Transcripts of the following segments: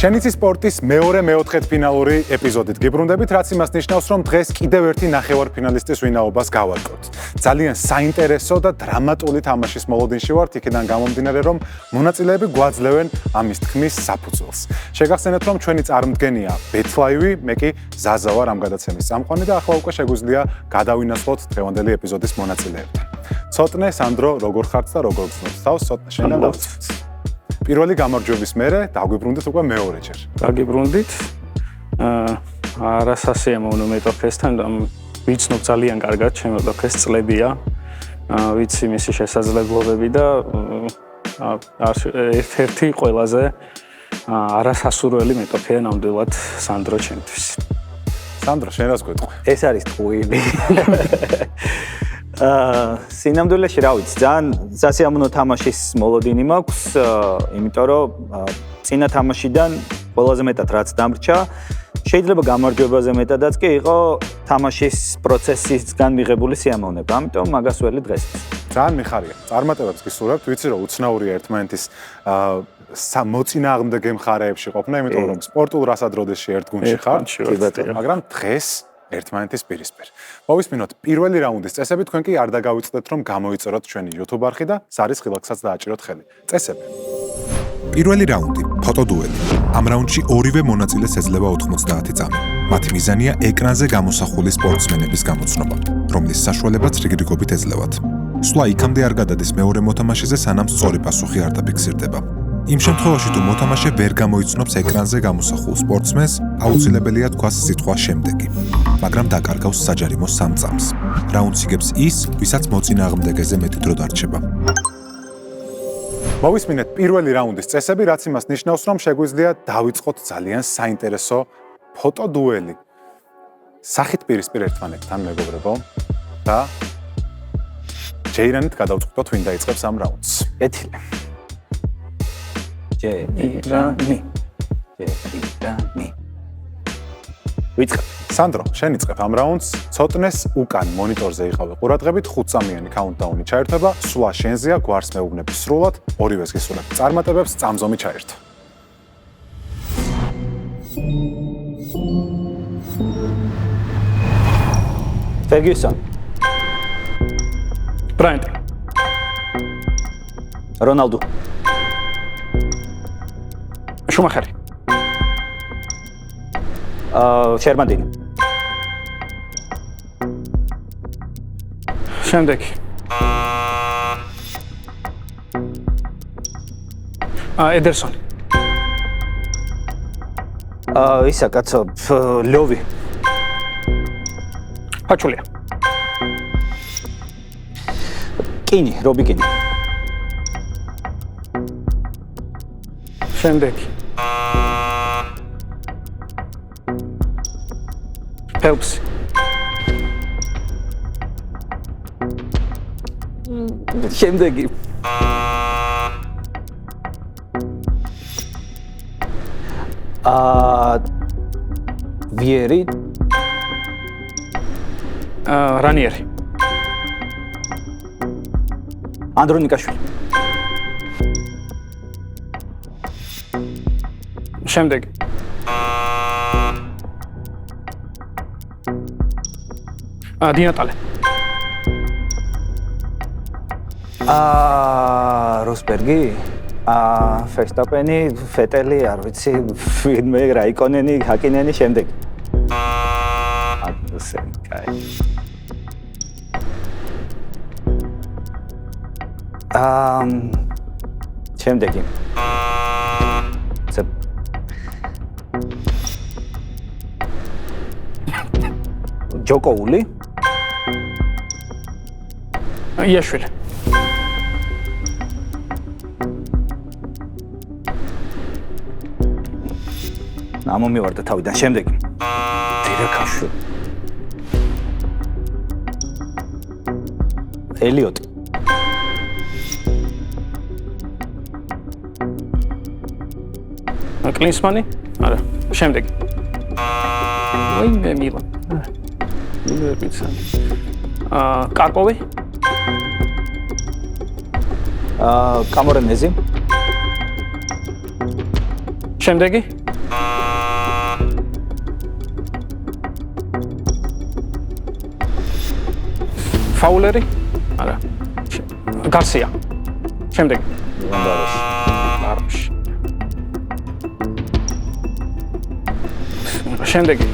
შენიცი სპორტის მეორე-მეოთხედფინალური ეპიზოდით გიბრუნდებით, რაც იმას ნიშნავს, რომ დღეს კიდევ ერთი ნახევარფინალისტის ვინაობას გავარკვევთ. ძალიან საინტერესო და დრამატული თამაშის მოლოდინში ვართ, იქიდან გამომდინარე, რომ მონაწილეები გვაძლევენ ამის თქმის საფუძველს. შეგახსენეთ, რომ ჩვენი წარმდგენია BetLive, მე კი ზაზა ვარ ამ გადაცემის წამყვანი და ახლა უკვე შეგვიძლია გადავინაცვლოთ დღევანდელი ეპიზოდის მონაწილეებთან. ცოტნე, სანდრო, როგორ ხართ და როგორ გრძნობთ თავს? ცოტნე შენთან დავწვით. პირველი გამარჯვების მერე დაგვიბრუნდით უკვე მეორეჯერ. დაგიბრუნდით. არასასიამოვნო მეტოქესთან ვიცნობ ძალიან კარგად, ჩემი მეტოქეს წლებია. ვიცი მისი შესაძლებლობები და ერთ-ერთი ყველაზე არასასურველი მეტოქეა ნამდვილად სანდრო ჩემთვის. სანდრო, შენ რას გვეტყვი? ეს არის ტყუილი. სინამდვილეში რა ვიცი, ძალიან სასიამოვნო თამაშის მოლოდინი მაქვს, იმიტომ რომ წინა თამაშიდან ყველაზე მეტად რაც დამრჩა, შეიძლება გამარჯვებაზე მეტადაც კი იყო თამაშის პროცესისგან მიღებული სიამოვნება, ამიტომ მაგას ველი დღეს. ძალიან მიხარია. წარმატებებს გისურვებთ, ვიცი რომ უცნაურია ერთმანეთის მოწინააღმდეგე მხარეებში ყოფნა, იმიტომ რომ სპორტულ რასადროդეში ერთ გუნდში ხარ, მაგრამ დღეს ერთმანეთის პირისპირ. მოვისმინოთ პირველი რაუნდის წესები, თქვენ კი არ დაგავიწყდეთ რომ გამოიწეროთ ჩვენი YouTube არხი და ზარის ხილაკსაც დააჭიროთ ხელი. წესები. პირველი რაუნდი, ფოტოდუელი. ამ რაუნდში ორივე მონაწილეს ეძლევა 90 წამი. მათი მიზანია ეკრანზე გამოსახული სპორტსმენების გამოცნობა, რომლის საშუალებაც რიგრიგობით ეძლევათ. სვლა იქამდე არ გადადის მეორე მოთამაშეზე, სანამ სწორი პასუხი არ დაფიქსირდება. იმ შემთხვევაში თუ მოთამაშე ვერ გამოიცნობს ეკრანზე გამოსახულ სპორტსმენს, აუცილებელია თქვას სიტყვა შემდეგი, მაგრამ დაკარგავს საჯარიმო 3 წამს. რაუნდს იგებს ის, ვისაც მოწინააღმდეგეზე მეტი დრო დარჩება. მოვისმინეთ პირველი რაუნდის წესები, რაც იმას ნიშნავს, რომ შეგვიძლია დავიწყოთ ძალიან საინტერესო ფოტოდუელი. სახით პირისპირ ერთმანეთთან, მეგობრებო, და ჯეირანით გადავწყვიტოთ, ვინ დაიწყებს ამ რაუნდს. კეთილი. ჯეირანი. ვიწყებ. სანდრო, შენ იწყებ ამ რაუნდს. ცოტნეს უკან მონიტორზე იყავი ყურადღებით, 5 წამიანი კაუნტდაუნი ჩაერთვება, სვლა შენზეა, გვარს მეუბნები სრულად, ორივეს გისურვებ წარმატებებს, წამზომი ჩაერთო. Ferguson. Bryant. Ronaldo. Schumacher. Shermandini. შემდეგი. Ederson. ისა კაცო, ლოვი. Pachulia. კინი, რობი კინი. შემდეგი. Phelps. შემდეგი. ვიერი. Ranieri. ანდრონიკაშვილი. შემდეგი. დინატალე. როსბერგი. Verstappen-ი, Vettel-ი, არ ვიცი, ვინმე, რაიკონენი, ჰაკინენი შემდეგი. Magnussen, კაი. შემდეგი. ჯოკოული. იაშვილი. ამომივარდა თავიდან შემდეგი. დირაკაშვილი. ელიოტი. კლინსმანი? არა, შემდეგი. ვინმე მილა. ნუერბიცა. კარპოვი? კამორენეზი. შემდეგი? ფაულერი? არა. გარსია. შემდეგ. ბაროში. შემდეგი.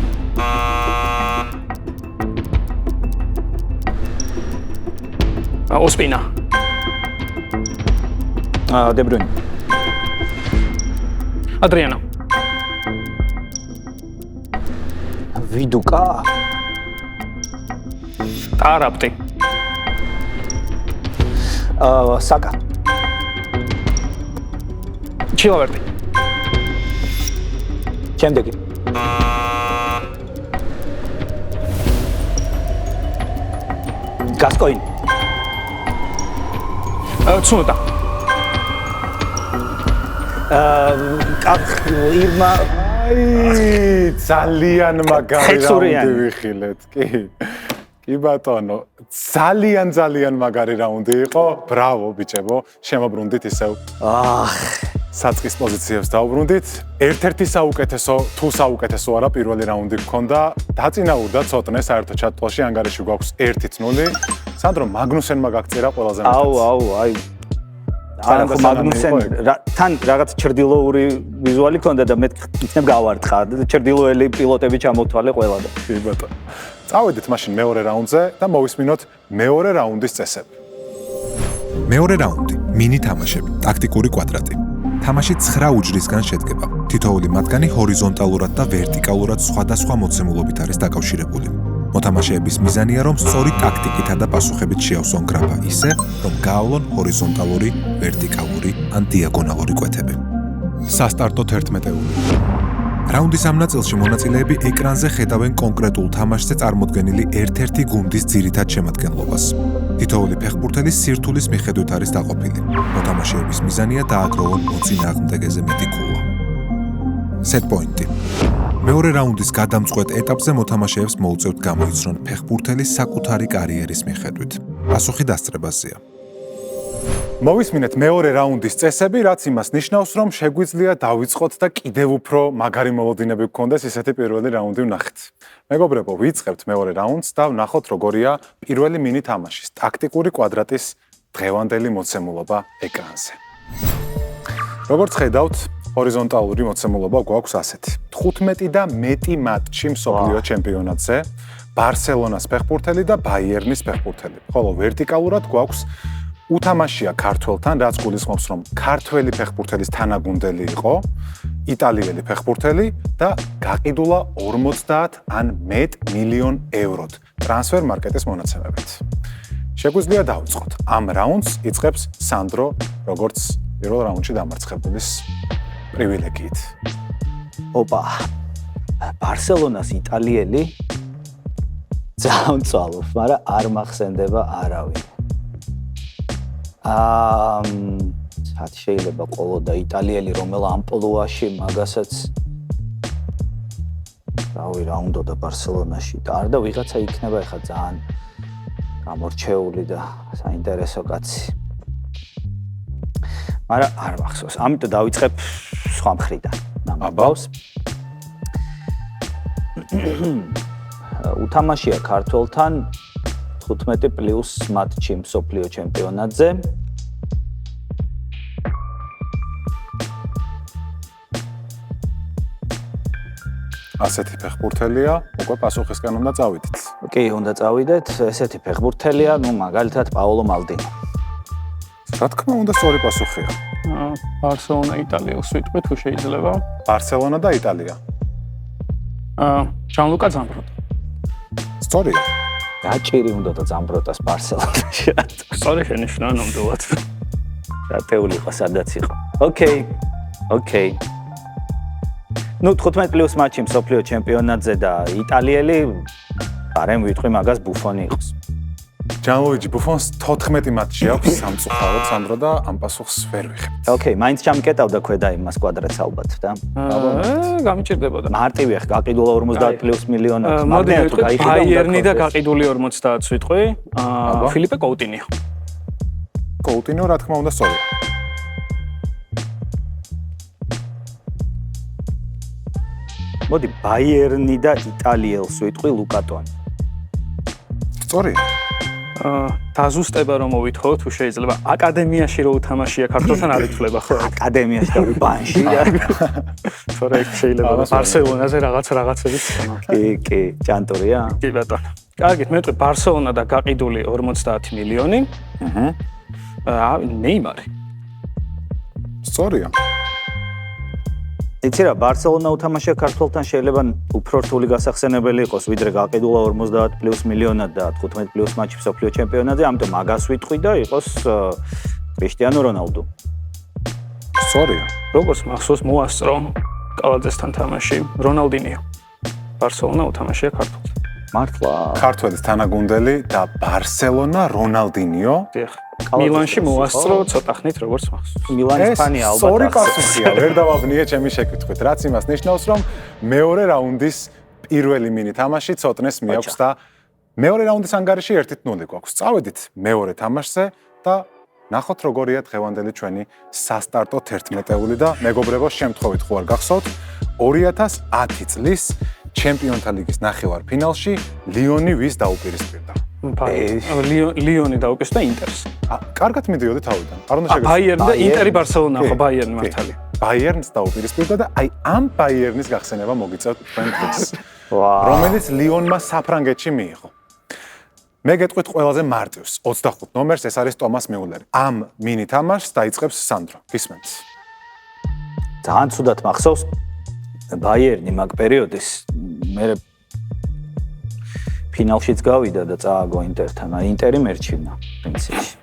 ოსპინა. დე ბრუინე. ადრიანო. ვიდუკა. ტარაპტი. საკა. ჩილავერტი. შემდეგი. გასკოინი. ცუნოტა. ირმა აი, ძალიან მაგარი ხეცურიანი. რაუნდი ვიხილეთ, კი. კი ბატონო, ძალიან მაგარი რაუნდი იყო. ბრავო, ბიჭებო, შემოbrundit ისევ. საწყის პოზიციებს დაუბრუნდით. ერთ-ერთი საუკეთესო, თუ საუკეთესო არა პირველი რაუნდი გქონდა. დაწინაურდა ცოტნე საერთო ჩატყოლში ანგარიში გვაქვს 1-0. სანდრო მაგნუსენმა გაგწერა ყველაზე მეტად. აუ, აი. არა, ხო მაგნუსენ თან რაღაც ჩრდილოური ვიზუალი ქონდა და მე იქნებ გავარტყა და ჩრდილოელი პილოტები ჩამოთვალე ყველა და. კი ბატონო. წავედით მაშინ მეორე რაუნდზე და მოვისმინოთ მეორე რაუნდის წესები. მეორე რაუნდი, მინი თამაშები, ტაქტიკური კვადრატი. თამაში 9 უჯრისგან შედგება. თითოეული მათგანი ჰორიზონტალურად და ვერტიკალურად სხვადასხვა მოცემულობით არის დაკავშირებული. მოთამაშეების მიზანია, რომ სწორი ტაქტიკითა და პასუხებით შეავსონ გრაფა ისე, რომ გაავლონ ჰორიზონტალური, ვერტიკალური ან დიაგონალური კვეთები. სასტარტო 11-ეული. რაუნდის ამ ნაწილში მონაწილეები ეკრანზე ხედავენ კონკრეტულ თამაშზე წარმოდგენილი ერთ-ერთი გუნდის ძირითად შემადგენლობას. თითოეული ფეხბურთელი სირთულის მიხედვით არის დაყოფილი. მოთამაშეების მიზანია დააგროვონ მოწინააღმდეგეზე მეტი ქულა. set point-ი. მეორე რაუნდის გადამწყვეტ ეტაპზე მოთამაშეებს მოუწევთ გამოიცნონ ფეხბურთელის საკუთარი კარიერის მიხედვით. პასუხი დასწრებაზეა. მოვისმინეთ მეორე რაუნდის წესები, რაც იმას ნიშნავს, რომ შეგვიძლია დავიწყოთ და კიდევ უფრო მაგარი მოლოდინები გქონდეს ისეთი პირველი რაუნდი ვნახეთ. მეგობრებო, ვიწყებთ მეორე რაუნდს და ვნახოთ როგორია პირველი მინი თამაშის ტაქტიკური კვადრატის დღევანდელი მოცემულობა ეკრანზე. როგორც ხედავთ, ჰორიზონტალური მოცემულობა გვაქვს ასეთი. 15 და მეტი მატჩი მსოფლიო ჩემპიონატზე, ბარსელონას ფეხბურთელი და ბაიერნის ფეხბურთელი. ხოლო ვერტიკალურად გვაქვს უთამაშია ქართველთან, რაც გულისხმობს, რომ ქართველი ფეხბურთელის თანაგუნდელი იყო, იტალიელი ფეხბურთელი და გაყიდულა 50 ან მეტ მილიონ ევროდ ტრანსფერ მარკეტის მონაცემებით. შეგვიძლია დავიწყოთ. ამ რაუნდს იწყებს სანდრო, როგორც პირველ რაუნდში დამარცხებულის პრივილეგიით. ოპა. ბარსელონას იტალიელი ძალიან წვალობ, მაგრამ არ მახსენდება არავინ. სად შეიძლება ყოლოდა იტალიელი რომელ ამპლუაში მაგასაც რავი რა უნდა და ბარსელონაში და არ და ვიღაცა იქნება ეხა ძალიან გამორჩეული და საინტერესო კაცი. მაგრამ არ მახსოვს. ამიტომ დავიწყებ სხვა მხრიდან. ამბავს. უთამაშია ქართველთან 15+ მატჩი მსოფლიო ჩემპიონატზე. ასეთი ფეხბურთელია, უკვე პასუხისკენ უნდა წავიდეთ. კი, უნდა წავიდეთ. ესეთი ფეხბურთელია, ну, მაგალითად, პაოლო მალდინი. რა თქმა უნდა, სწორი პასუხია. ბარსელონა, იტალია, სვიტყვი თუ შეიძლება. ბარსელონა და იტალია. ჯანლუკა ზამბროტა. სწორია. გაჭირი უნდა და ზამბროტას ბარსელონაში. სწორი შენიშვნა ნამდვილად. რატეული იყო, სადაც იყო. ოკეი. ну 15+ მატჩი მსოფლიო ჩემპიონატზე და იტალიელი არემ ვიტყვი მაგას ბუფონი იყოს. ჯანლუიჯი ბუფონს 14 მატჩი აქვს სამწუხაროდ სანდრო და ამ პასუხს ვერ ვიხებთ. ოკეი, მაინც ჩამკეტავდა ქვედა იმას კვადრატს ალბათ და. გამიჭირდებოდა. მარტივია ხა გაყიდულა 50+ მილიონი. მოდი ბაიერნი და გაყიდული 50 სვიტყვი. ფილიპე კოუტინიო. კოუტინიო რა თქმა უნდა სწორია. მოდი ბაიერნი და იტალიელს ვიტყვი ლუკატონი. სწორია. დაზუსტება რომ მოვითხოვ თუ შეიძლება აკადემიაში რო უთამაშია ქართულთან არ ითვლება ხო? აკადემიაში და ბანში და თორე შეიძლება ბარსელონაზე რაღაცებით თქმა. კი, ჯანტორია. კი ბატონო. კარგით, მე ვიტყვი ბარსელონა და გაყიდული 50 მილიონი. ნეიმარი. სწორია. იცი რა, ბარსელონა უთამაშია ქართველთან შეიძლება უფრო რთული გასახსენებელი იყოს, ვიდრე გაყიდულა 50+ მილიონად და 15+ მატჩი მსოფლიო ჩემპიონატზე, ამიტომ მაგას ვიტყვი და იყოს კრისტიანო რონალდო. სწორია. როგორც მახსოვს მოასწრო კალაძესთან თამაში რონალდინიო. ბარსელონა უთამაშია ქართველთან. მართლა. ქართველის თანაგუნდელი და ბარსელონა რონალდინიო. დიახ. მილანში მოასწრო ცოტა ხნით როგორც მახსოვს. მილანის ფანი ალბათ. სწორი პასუხია, ვერ დავაბნიე ჩემი შეკითხვით, რაც იმას ნიშნავს, რომ მეორე რაუნდის პირველი მინი თამაში ცოტნეს მიაქვს და მეორე რაუნდის ანგარიში 1-0 გვაქვს. წავედით მეორე თამაშზე და ნახოთ როგორია დღევანდელი ჩვენი სასტარტო 11-ეული და მეგობრებო, შემთხვევით ხო არ გახსოვთ 2010 წლის ჩემპიონთა ლიგის ნახევარფინალში ლიონი ვის დაუპირისპირდა? ლიონი დაუკეს და ინტერს. კარგად მიდიოდი თავიდან. არ უნდა შეგეცდო. ბაიერნი და ინტერი ბარსელონა ხო ბაიერნი მართალი. ბაიერნს დაუპირისპირდა და აი ამ ბაიერნის გახსენება მოგიწევთ თქვენ დღეს. რომელიც ლიონმა საფრანგეთში მიიღო. მე გეტყვით ყველაზე მარტივს 25 ნომერს, ეს არის ტომას მიულერი. ამ მინი თამაშს დაიწყებს სანდრო. გისმენთ? ძალიან ცუდად მახსოვს ბაიერნი მაგ პერიოდის მე ფინალშიც გავიდა და წააგო ინტერთან. ინტერი მერჩივნა პრინციპში.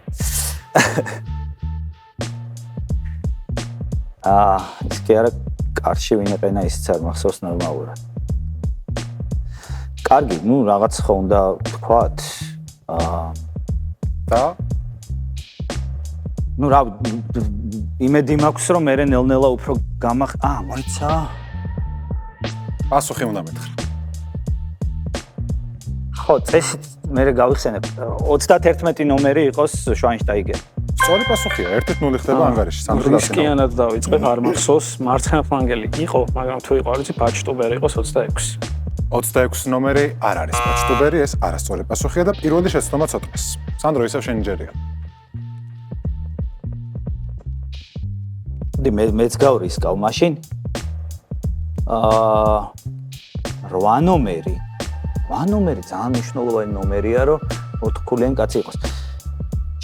ის კი არა კარში ვინეყენა ისიც არ მახსოვს ნორმალურად. კარგი, ნუ რაღაც ხო უნდა თქვათ. და ნუ რა იმედი მაქვს რომ მე ნელ-ნელა უფრო მოიცა. პასუხი უნდა მეთხრა. ხო, წესით მე გავიხსენებ 31 ნომერი იყოს შვაინშტაიგენი. სწორი პასუხია, 1-0 ხდება ანგარიში. სანდრო რისკიანად დავიწყებ, არ მახსოვს, მარცხენა ფლანგელი იყო, მაგრამ თუ იყო არ ვიცი, ბაჩტუბერი იყოს 26. 26 ნომერი არ არის ბაჩტუბერი, ეს არასწორი პასუხია და პირველი შეცდომა ცოტნეს. სანდრო, ისევ შენი ჯერია. მეც გავრისკავ მაშინ. 8 ნომერი. 8 ნომერი ძალიან მნიშვნელოვანი ნომერია, რომ ოთხქულიანი კაცი იყოს.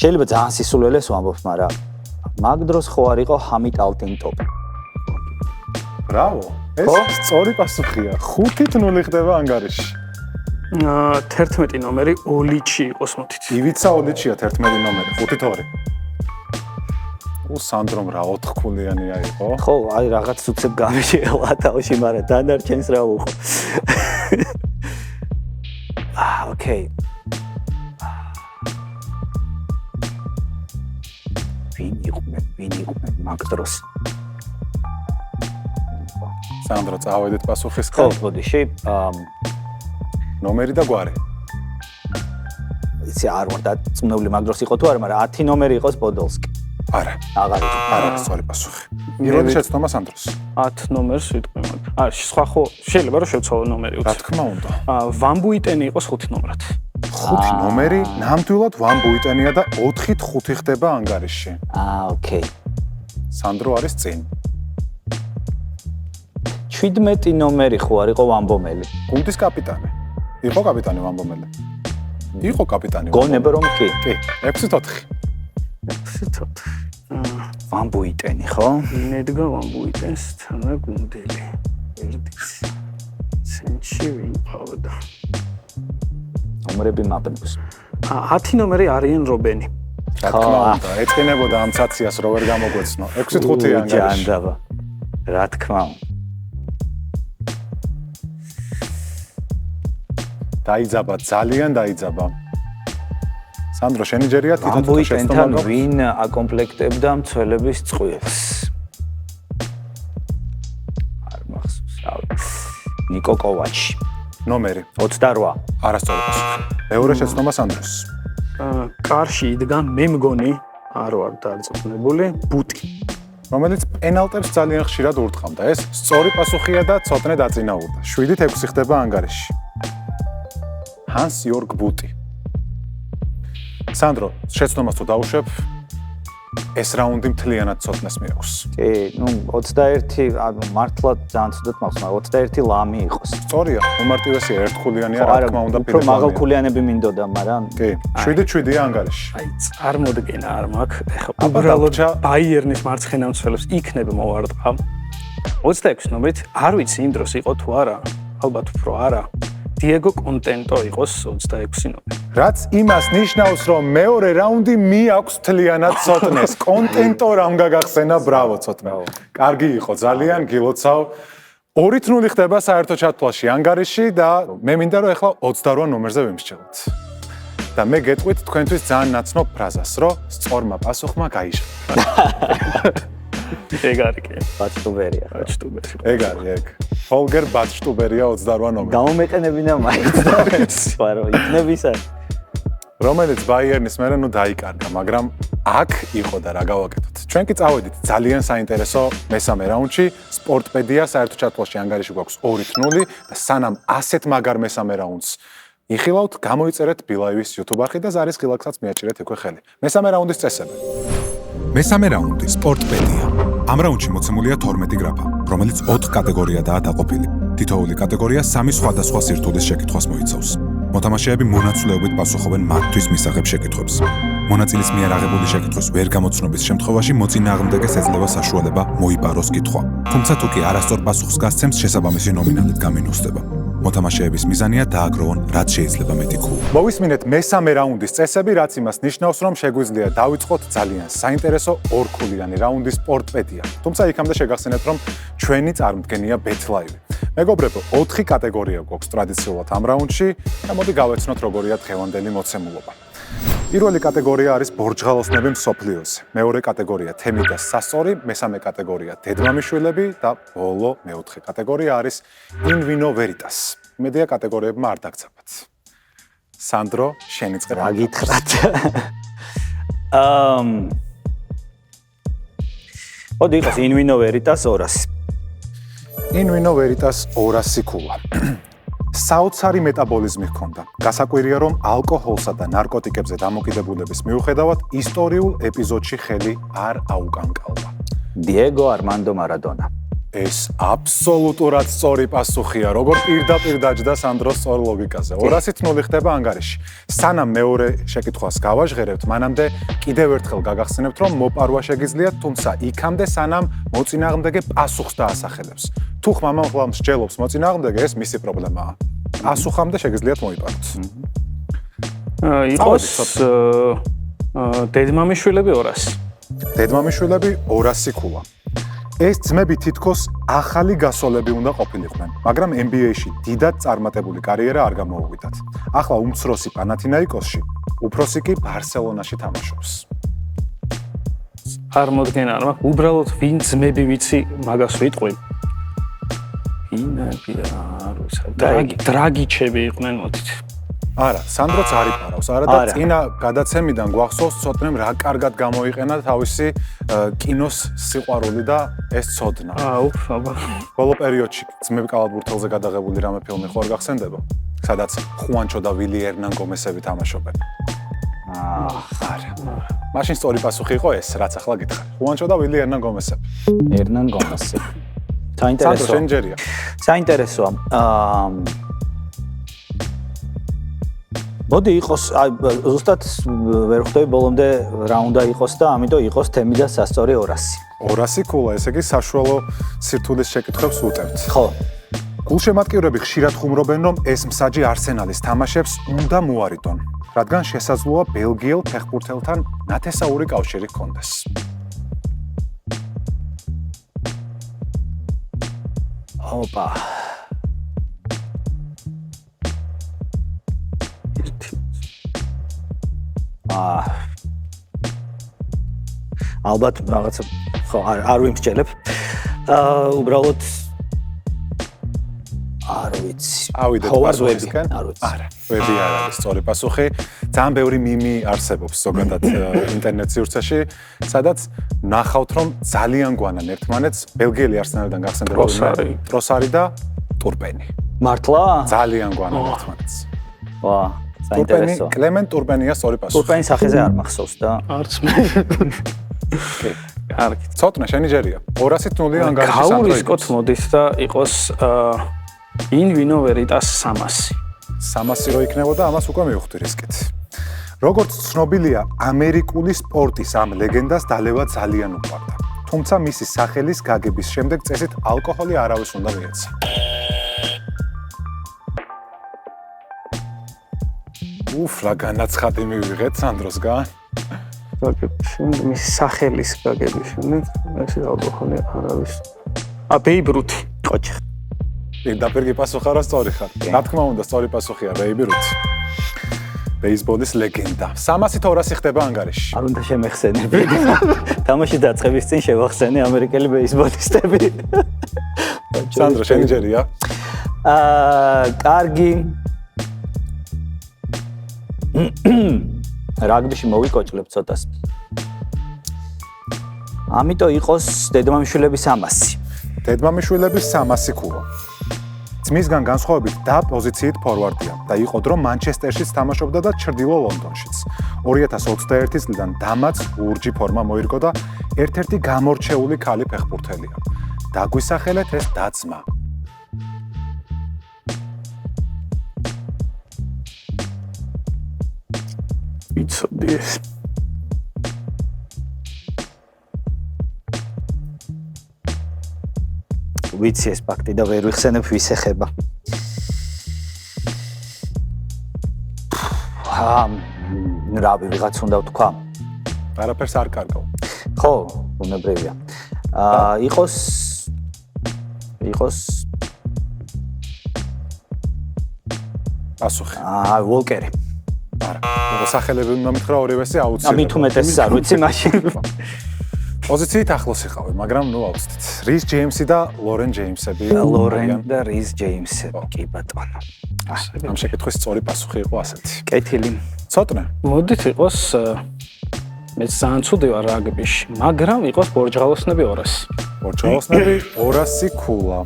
შეიძლება ძალიან სისულელეს ვამბობ, მაგრამ მაგ დროს ხო არ იყო ჰამით ალტინტოპი. ბრავო. ეს სწორი პასუხია. 5-0 ხდება ანგარიში. 11 ნომერი ოლიჩი იყოს მოთით. ივიცა ოლიჩია 11 ნომერი, 5-2. სანდრომ რა ოთხქულიანია იყო? ხო, აი რაღაც უცებ გამიშელა თავში, მაგრამ დანარჩენს რა უხო. ოკეი. ვინ იყო მაგ დროს? სანდრო, წავედით პასუხისკენ. ხო, ბოდიში. ნომერი და გვარი. იცი არ ვარ დაწუნებული მაგ დროს იყო თუ არა, მაგრამ 10 ნომერი იყოს პოდოლსკი. არა. აღარ იყო. არა, სწორი პასუხი. პირველი შეცდომა სანდროს. 10 ნომერს ვიტყვი მაგ. სხვა ხო შეიძლება რომ შევცვალო ნომერი რა თქმა უნდა. ვან ბუიტენი იყოს 5 ნომრად. 5 ნომერი, ნამდვილად ვან ბუიტენია და 4-5 ხდება ანგარიში. ოკეი. სანდრო არის წინ. 17 ნომერი ხო არ იყო ვამბომელი? გუნდის კაპიტანი. იყო კაპიტანი ვამბომელი. იყო კაპიტანი. გონებ რომ კი. კი, 6-4. ვან ბუიტენი ხო? ნედგა ვან ბუიტენს თანაგუნდელი. ერთიც. სენჩი ვინ ყავდა? ნომერები მაბნობს. 10 ნომერი არიან რობენი. რა თქმა უნდა, ეწყინებოდა ამ ცაციას რო ვერ გამოგვეცნო. 6-5 ანგარიში. ჯანდაბა. რა თქმა უნდა. დაიძაბა, ძალიან დაიძაბა. სანდრო, შენი ჯერია თვითონ ბუიტენთან ვინ აკომპლექტებდა მცველების წყვილს? არ მახსოვს, რა ვიცი. ნიკო კოვაჩი. ნომერი 28. არასწორი პასუხი. მეორე შეცდომა სანდროს. კარში იდგა მე მგონი, არ ვარ დარწმუნებული, ბუტი. რომელიც პენალტებს ძალიან ხშირად ურტყამდა. ეს სწორი პასუხია და ცოტნე დაწინაურდა. 7-6 ხდება ანგარიში. ჰანს იორგ ბუტი. სანდრო, შეცდომას თუ დავუშვებ, ეს რაუნდი მთლიანად ცოტნეს მიაქვს. კი, 21 მართლა ძალიან ცუდად მაქვს, მაგრამ 21 ლამი იყოს. სწორია, უმარტივესია ერთქულიანია, რა თქმა უნდა, უფრო მაღალქულიანები მინდოდა, მაგრამ კი, 7-7-ია ანგარიში. აი, წარმოდგენა არ მაქვს. ეხლა უბრალოდ ბაიერნის მარცხენა მცველებს იქნებ მოვარტყა. 26 ნომრით არ ვიცი იმ დროს იყო თუ არა, ალბათ უფრო არა. დიეგო კონტენტო იყოს 26 ნომერი. რაც იმას ნიშნავს, რომ მეორე რაუნდი მიაქვს თლიანად ცოტნეს. კონტენტო რამ გაგახსენა, ბრავო ცოტნე. კარგი იყო, ძალიან გილოცავ. 2-0 ხდება საერთო ჩათვლაში ანგარიში და მე მინდა რომ ეხლა 28 ნომერზე ვიმსჯელოთ. და მე გეტყვით თქვენთვის ძალიან ნაცნობ ფრაზას, რომ სწორმა პასუხმა გაიჟღერა. ეგ არის კი. ბაჭტუბერია. ეგ არის ეგ. ჰოლგერ ბაჭტუბერია 28 ნომერი. გამომეყენებინა მაინც. ვარო, იქნებისა. რომელიც ბაიერნის მერე ნუ დაიკარგა, მაგრამ აქ იყო და რა გავაკეთოთ. ჩვენ კი წავედით ძალიან საინტერესო მესამე რაუნდში. სპორტპედია საერთო ჩათვლაში ანგარიში გვაქვს 2-0 და სანამ ასეთ მაგარ მესამე რაუნდს იხილავთ, გამოიწერეთ ბილაივის YouTube არხი და ზარის ხილაკსაც მიაჭირეთ იქვე ხელი. მესამე რაუნდის წესები. მესამე რაუნდი სპორტპედია. ამ რაუნდში მოცემულია 12 გრაფა, რომელიც 4 კატეგორიადაა დაყოფილი. თითოეული კატეგორია 3 სხვადასხვა სირთულის შეკითხვას მოიცავს. მოთამაშეები მონაცვლეობით პასუხობენ მათთვის მისაღებ შეკითხვებს. მონაწილის მიერ აღებული შეკითხვის ვერ გამოცნობის შემთხვევაში მოწინააღმდეგეს ეძლევა საშუალება მოიპაროს კითხვა. თუმცა თუ კი არასწორ პასუხს გასცემს, შესაბამისი ნომინალით გამინუსდება. მოთამაშეების მიზანია დააგროვონ რაც შეიძლება მეტი ქულა. მოვისმინეთ მესამე რაუნდის წესები, რაც იმას ნიშნავს, რომ შეგვიძლია დავიწყოთ ძალიან საინტერესო ორქულიანი რაუნდი სპორტპედია. თუმცა იქამდე შეგახსენებთ, რომ ჩვენი წარმდგენია ბეთლაივი. მეგობრებო, 4 კატეგორია გვაქვს ტრადიციულად ამ რაუნდში და მოდი გავეცნოთ როგორია დღევანდელი მოცემულობა. პირველი კატეგორია არის ბორჯღალოსნები მსოფლიოზე. მეორე კატეგორია თემი და სასწორი, მესამე კატეგორია დედმამიშვილები და ბოლო მეოთხე კატეგორია არის in vino veritas. მედია კატეგორიებმა არ დაგცაბათ. სანდრო, შენი წრე. რა გითხრათ? მოდი იყოს in vino veritas 200. in vino veritas 200 ქულა. საოცარი მეტაბოლიზმი ჰქონდა. გასაკვირია, რომ ალკოჰოლსა და ნარკოტიკებზე დამოკიდებულების მიუხედავად ისტორიულ ეპიზოდში ხელი არ აუკანკალვა. დიეგო არმანდო მარადონა. ეს აბსოლუტურად სწორი პასუხია, როგორ პირდაპირ დაჯდა სანდროს სწორ ლოგიკაზე. 200-0 ხდება ანგარიში. სანამ მეორე შეკითხვას გავაჟღერებთ, მანამდე კიდევ ერთხელ გაგახსენებთ, რომ მოპარვა შეგიძლიათ, თუმცა იქამდე სანამ მოწინააღმდეგე პასუხს დაასახელებს. თუ ხმამაღლა მსჯელობს მოწინააღმდეგე, ეს მისი პრობლემაა. პასუხამდე შეგიძლიათ მოიპაროთ. იყოს დედმამიშვილები 200. დედმამიშვილები 200 ქულა. ეს ძმები თითქოს ახალი გასოლები უნდა ყოფილიყვნენ, მაგრამ NBA-ში დიდად წარმატებული კარიერა არ გამოუვიდათ. ახლა უმცროსი პანათინაიკოსში, უფროსი კი ბარსელონაში თამაშობს. არ მოდგენა არ მაქვს, უბრალოდ ვინ ძმები ვიცი, მაგას ვიტყვი. დრაგიჩები იყვნენ მოდით. არა, სანდროც არ იპარავს, არა და წინა გადაცემიდან გვახსოვს ცოტნემ რა კარგად გამოიყენა თავისი კინოს სიყვარული და ეს ცოდნა. აბა. ბოლო პერიოდში ძმები კალათბურთელზე გადაღებული რამე ფილმი ხო არ გახსენდება? სადაც ხუანჩო და ვილი ერნან გომესები თამაშობენ. არა. მაშინ სწორი პასუხი იყო ეს, რაც ახლა გითხარ. ხუანჩო და ვილი ერნან გომესები. ერნან გომესები. საინტერესოა. შენჯერია. საინტერესოა. მოდი იყოს, ზუსტად ვერ ხვდები ბოლომდე რა უნდა იყოს და ამიტომ იყოს თემი და სასწორი 200. 200 ქულა, ესე იგი საშუალო სირთულის შეკითხვებს ვუტევთ. ხო. გულშემატკივრები ხშირად ხუმრობენ, რომ ეს მსაჯი არსენალის თამაშებს უნდა მოარიდონ, რადგან შესაძლოა ბელგიელ ფეხბურთელთან ნათესაური კავშირი ჰქონდეს. ოპა. ალბათ რაღაცა ხო არ ვიმსჯელებ. უბრალოდ არ ვიცი. ავიდეთ პასუხისკენ. არა, ვები არ არის სწორი პასუხი. ძალიან ბევრი მიმი არსებობს ზოგადად ინტერნეტ სივრცეში, სადაც ნახავთ, რომ ძალიან გვანან ერთმანეთს ბელგიელი არსენალიდან გახსენდება ტროსარი და ტურპენი. მართლა? ძალიან გვანან ერთმანეთს. ვა, საინტერესოა. კლემენტ ტურპენია სწორი პასუხი. ტურპენის სახეზე არ მახსოვს და არც მე. კარგი. ცოტნე შენი ჯერია. 200-0 ანგარიში სამტროიდებს. გაურისკოთ მოდის და იყოს in vino veritas 300. 300 რო იქნებოდა, ამას უკვე მივხვდი რისკით. როგორც ცნობილია, ამერიკული სპორტის ამ ლეგენდას დალევა ძალიან უყვარდა. თუმცა მისი სახელის გაგების შემდეგ წესით ალკოჰოლი არავის უნდა მიეცა. რა განაცხადი მივიღეთ სანდროსგან. მისი სახელის გაგების შემდეგ ეს ალკოჰოლი არავის. ბეიბ რუთი. ყოჩი. პირდაპირ გიპასუხა რა სწორი ხარ. რა თქმა უნდა, სწორი პასუხია ბეიბ რუთი. ბეისბოლის ლეგენდა. 300-200 ხდება ანგარიში. არ უნდა შემეხსენები. თამაში დაწყების წინ შევახსენე ამერიკელი ბეისბოლისტები. სანდრო, შენი ჯერია? კარგი. რაგბიში მოვიკოჭლებ ცოტას. ამიტომ იყოს დედმამიშვილების 300. დედმამიშვილების 300 ქულა. ძმისგან განსხვავებით და პოზიციით ფორვარდია და იყო დრო მანჩესტერშიც თამაშობდა და ჩრდილო ლონდონშიც. 2021 წლიდან დამაც ლურჯი ფორმა მოირგო და ერთ-ერთი გამორჩეული ქალი ფეხბურთელია. დაგვისახელეთ ეს დაცმა. ვიცოდი ეს. ვიცი ეს ფაქტი და ვერ ვიხსენებ ვის ეხება. რავი, ვიღაც უნდა ვთქვა. არაფერს არ კარგავ. ხო, უნებრივია. იყოს პასუხი. ვოლკერი. არა. სახელები უნდა მითხრა ორივესი აუცილებლად. ამით უმეტეს არ ვიცი მაშინ. პოზიციით ახლოს იყავი, მაგრამ ნუ ავწდით. რის ჯეიმსი და ლორენ ჯეიმსები. ლორენ და რის ჯეიმსები, კი ბატონო. ამ შეკითხვის სწორი პასუხი იყო ასეთი. კეთილი. ცოტნე. მოდით იყოს მე ძალიან ცუდი ვარ რაგბიში, მაგრამ იყოს ბორჯღალოსნები 200. ბორჯღალოსნები 200 ქულა.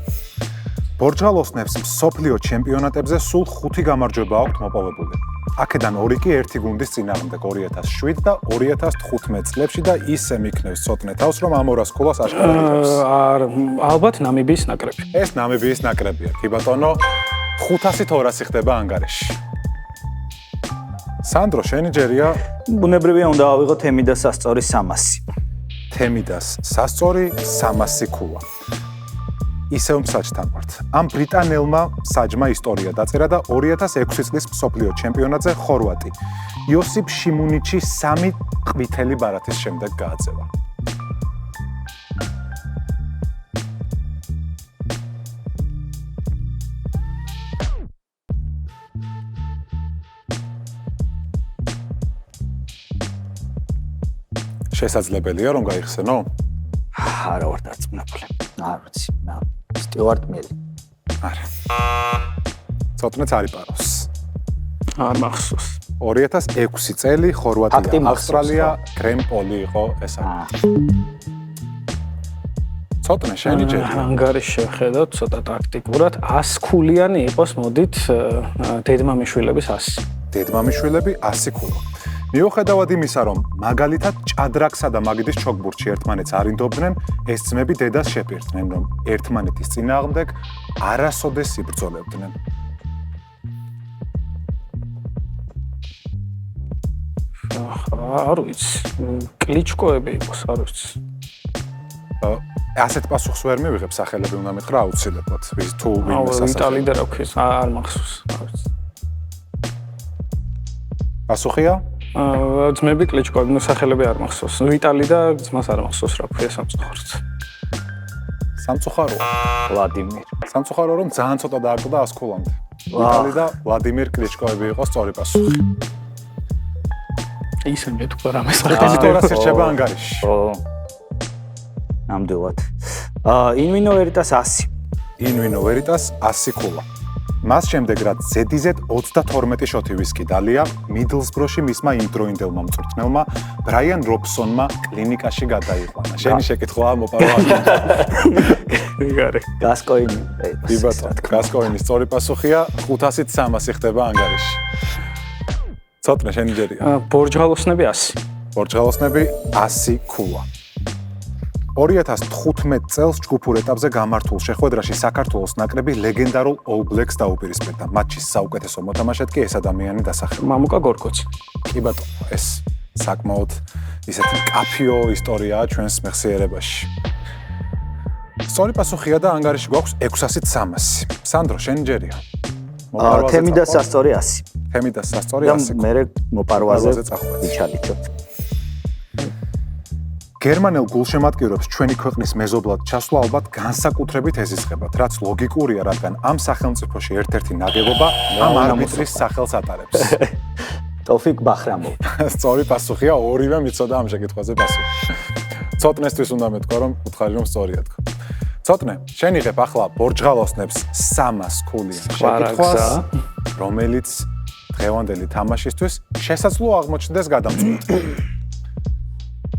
ბორჯღალოსნებს მსოფლიო ჩემპიონატებზე სულ 5 გამარჯვება აქვთ მოპოვებული. აქედან 2 კი ერთი გუნდის წინააღმდეგ 2007 და 2015 წლებში და ისე მიქნევს ცოტნე თავს, რომ ამ 200 ქულას აშკარებს. ალბათ ნამიბიის ნაკრები. ეს ნამიბიის ნაკრებია, კი ბატონო. 500-200 ხდება ანგარიში. სანდრო, შენი ჯერია? ბუნებრივია უნდა ავიღოთ თემიდას სასწორი 300. თემიდას სასწორი 300 ქულა. ისევ მსაჯთან ვართ. ამ ბრიტანელმა საჯმა ისტორია დაწერა და 2006 წლის მსოფლიო ჩემპიონატზე ხორვატი იოსიპ შიმუნიჩი 3 ყვითელი ბარათის შემდეგ გააძევა. შესაძლებელია რომ გაიხსენო? არა ვარ დარწმუნებული. არ ვიცი. სტიუარტ მელი. არა. ცოტნეც არის პაროს. არ მახსოვს. 2006 წელი ხორვატია, ავსტრალია, კრემპოლი იყო ეს არის. ცოტნე შენი ჯერი. ანგარიში შევხედოთ ცოტა ტაქტიკურად. 100 ქულიანი იყოს მოდით დედმამიშვილების 100. დედმამიშვილები 100 ქულა. მიუხედავად იმისა, რომ მაგალითად ჭადრაკსა და მაგიდის ჩოგბურთში ერთმანეთს არინდობდნენ, ეს ძმები დედას შეპირდნენ, რომ ერთმანეთის წინააღმდეგ არასოდეს იბრძოლებდნენ. არ ვიცი. კლიჩკოები იყოს, არ ვიცი. ასეთ პასუხს ვერ მივიღებ, სახელები უნდა მითხრა აუცილებლად. ვის თუ ვინმე სასახელი. ვიტალი და რა ქვია, არ მახსოვს, არ ვიცი. პასუხია? ძმები კლიჩკოები, ნუ სახელები არ მახსოვს. ვიტალი და ძმას არ მახსოვს რა ქვია სამწუხაროდ. სამწუხაროა. ვლადიმირ. სამწუხარო რომ ძალიან ცოტა დააკლდა 100 ქულამდე. ვიტალი და ვლადიმირ კლიჩკოები იყო სწორი პასუხი. ისე მეთქვა რამეს. 200 რჩება ანგარიში. ო. ნამდვილად. ინვინო ვერიტას 100. ინვინო ვერიტას 100 ქულა. მას შემდეგ რაც ზედიზედ 32 შოთი ვისკი დალია, მიდლსბროში მისმა იმდროინდელმა მწვრთნელმა ბრაიან რობსონმა კლინიკაში გადაიყვანა. შენი შეკითხვაა მოპარვა. მიგარი. გასკოინი. კი ბატონო, გასკოინის სწორი პასუხია 500-300 ხდება ანგარიში. ცოტნე შენი ჯერია. ბორჯღალოსნები 100. ბორჯღალოსნები 100 ქულა. 2015 წელს ჯგუფურ ეტაპზე გამართულ შეხვედრაში საქართველოს ნაკრები ლეგენდარულ All Blacks დაუპირისპირდა. მატჩის საუკეთესო მოთამაშედ კი ეს ადამიანი დასახელდა. მამუკა გორგოცი. კი ბატონო, ეს საკმაოდ ისეთი კაფიო ისტორიაა ჩვენს მეხსიერებაში. სწორი პასუხია და ანგარიში გვაქვს 600-300. სანდრო, შენ ჯერია. თემი და სასწორი 100. თემი და სასწორი 100. მე მოპარვაზე ვიჩალითოთ. გერმანელ გულშემატკივრებს ჩვენი ქვეყნის მეზობლად ჩასვლა ალბათ განსაკუთრებით ეზიზღებათ, რაც ლოგიკურია, რადგან ამ სახელმწიფოში ერთ-ერთი ნაგებობა ამ არბიტრის სახელს ატარებს. ტოფიკ ბახრამოვ. სწორი პასუხია, ორივე მიცოდა ამ შეკითხვაზე პასუხი. ცოტნესთვის უნდა მეთქვა, რომ უთხარი რომ სწორია თქვა. ცოტნე, შენ იღებ ახლა ბორჯღალოსნებს 300 ქულიან შეკითხვას, რომელიც დღევანდელი თამაშისთვის შესაძლოა აღმოჩნდეს გადამწყვეტი.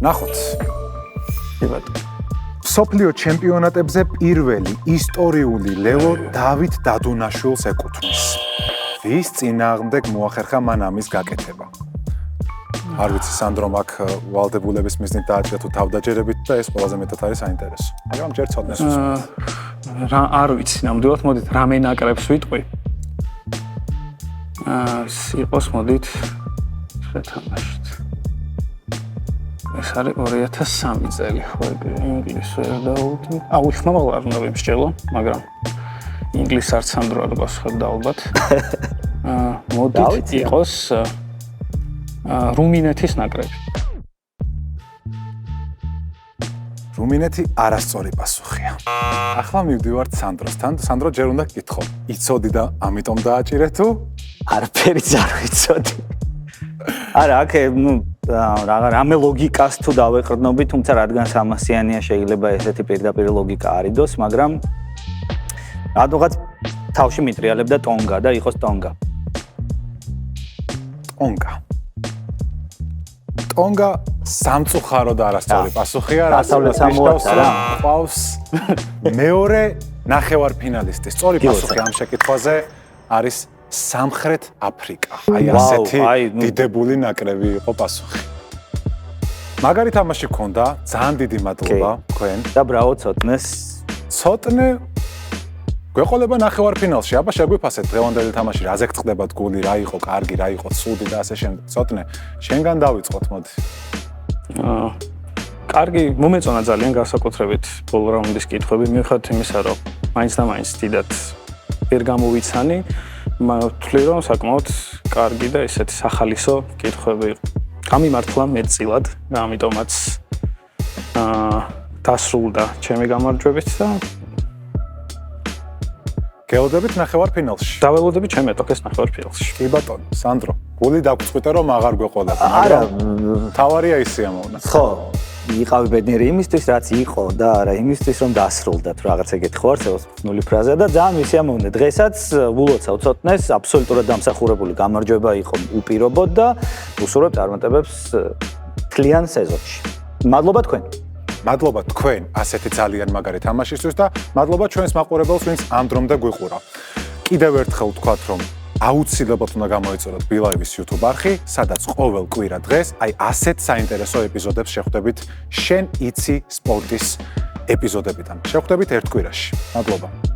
ნახოთ. მსოფლიო ჩემპიონატებზე პირველი ისტორიული ლელო დავით დადუნაშვილს ეკუთვნის. ვის წინააღმდეგ მოახერხა მან ამის გაკეთება? არ ვიცი, სანდრო მაგ ვალდებულების მიზნით დააჭრა თუ თავდაჯერებით და ეს ყველაზე მეტად არის საინტერესო. მაგრამ ჯერ ცოტნეს რა არ ვიცი, ნამდვილად მოდით რამე ნაკრებს ვიტყვი. იყოს მოდით შეთამაშოთ. ეს არის 2003 წელი, ხო, ინგლისურ დავუდი. ხმამაღლა არ უნდა ვიმსჯელო, მაგრამ ინგლისს არც სანდრო არ გასხებდა ალბათ. მოდით იყოს რუმინეთის ნაკრები. რუმინეთი არასწორი პასუხია. ახლა მივდივართ სანდროსთან. სანდრო ჯერ უნდა გკითხო. იცოდი და ამიტომ დააჭირე თუ? არაფერიც არ ვიცოდი. არა, აქ რამე ლოგიკას თუ დავეყრდნობი, თუმცა რადგან 300-იანია შეიძლება ესეთი პირდაპირ ლოგიკა არიდოს, მაგრამ რადგან თავში მიტრიალებდა ტონგა და იყოს ტონგა. ტონგა სამწუხარო და არასწორი პასუხია, დასავლეთ სამოაცა რა. ყავს მეორე ნახევარფინალისტი. სწორი პასუხი ამ შეკითხვაზე არის სამხრეთ აფრიკა. აი ასეთი დიდებული ნაკრები იყო პასუხი. მაგარი თამაში გქონდა, ძალიან დიდი მადლობა თქვენ. და ბრავო ცოტნეს. ცოტნე გვეყოლება ნახევარფინალში. აბა შეგვიფასეთ დღევანდელი თამაში, რაზე გწყდებათ გული, რა იყო კარგი, რა იყო ცუდი და ასე შემდეგ. ცოტნე, შენგან დავიწყოთ, მოდი. კარგი, მომეწონა ძალიან განსაკუთრებით ბოლო რაუნდის კითხვები, მიუხედავად იმისა, რომ მაინც და მაინც დიდად ვერ გამოვიცანი. ვთვლი რომ საკმაოდ კარგი და ისეთი სახალისო კითხვები იყო. გამიმართლა მეტწილად და ამიტომაც დასრულდა ჩემი გამარჯვებით და გელოდებით ნახევარფინალში. დაველოდები ჩემი ეტოქეს ნახევარფინალში. კი ბატონო, სანდრო, გული დაგწყვიტე რომ აღარ გვეყოლება, მაგრამ თავარია ისეა მოუნა. ხო, იყავი ბედნიერი იმისთვის, რაც იყო და არა იმისთვის, რომ დასრულდა თუ რაღაც ეგეთი ხო არსებობს ნული ფრაზა და ძალიან მისიამოვნე. დღესაც ვულოცავ ცოტნეს, აბსოლუტურად დამსახურებული გამარჯვება იყო უპირობოდ და უსურვებ წარმატებებს თლიან სეზონში. მადლობა თქვენ. მადლობა თქვენ ასეთი ძალიან მაგარი თამაშისთვის და მადლობა ჩვენს მაყურებელს, ვინც ამ დრომდე გვიყურა. კიდევ ერთხელ ვთქვათ, რომ აუცილებლად უნდა გამოიწოროთ ბილაივის YouTube არხი, სადაც ყოველ კვირა დღეს აი ასეთ საინტერესო ეპიზოდებს შეხვდებით შენ იცი სპორტის ეპიზოდებიდან. შეხვდებით ერთ კვირაში. მადლობა.